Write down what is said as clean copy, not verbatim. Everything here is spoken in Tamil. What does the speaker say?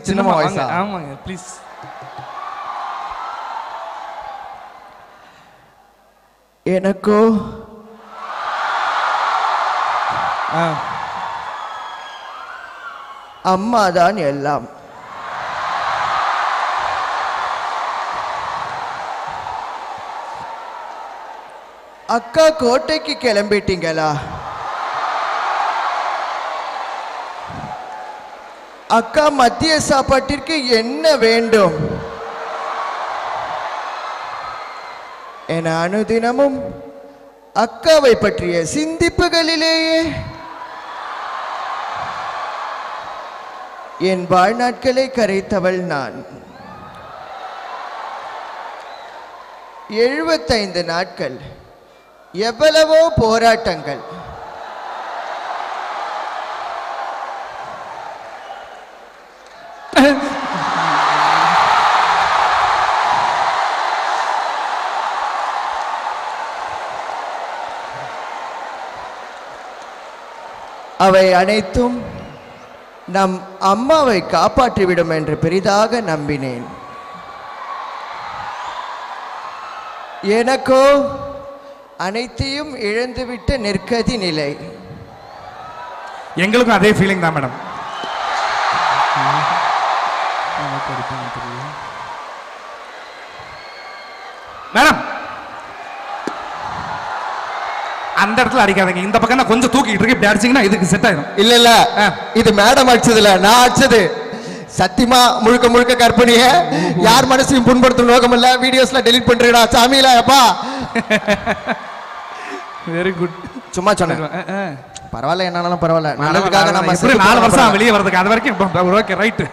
சின்னமா வாய்ஸா? ஆமாங்க ப்ளீஸ். எனக்கோ அம்மாதான் எல்லாம். அக்கா கோட்டைக்கு கிளம்பிட்டீங்களா? அக்கா மதிய சாப்பாட்டிற்கு என்ன வேண்டும் என அனுதினமும் அக்காவை பற்றிய சிந்திப்புகளிலேயே என் வாழ்நாட்களை கரைத்தவள் நான். 75 நாட்கள், எவ்வளவோ போராட்டங்கள், அவை அனைத்தும் நம் அம்மாவை காப்பாற்றிவிடும் என்று பெரிதாக நம்பினேன். எனக்கோ அனைத்தையும் இழந்துவிட்ட நெற்கதி நிலை. எங்களுக்கும் அதே ஃபீலிங் தான் மேடம். மேடம் அந்த இடத்துல அடிக்காதீங்க, இந்த பக்கம் தான் கொஞ்சம் தூக்கிட்டு இருக்கு, இப்படி அடிச்சீங்கன்னா இதுக்கு செட் ஆயிடும். இல்ல இல்ல, இது மேடம் அடிச்சதுல, நான் அடிச்சது. சத்தியமா முழுக்க முழுக்க கற்பனைய, யார் மனசையும் புண்படுத்தும் நோக்கம் இல்ல. வீடியோஸ்ல டெலிட் பண்றீடா சாமியில அப்பா. Very good. சும்மா சொன்னேன். பரவாயில்ல, என்னாலும் பரவாயில்ல. நல்லதுக்காக நம்ம 4 வருஷம் வெளியே வரதுக்கு அது வரைக்கும் ஓகே ரைட்.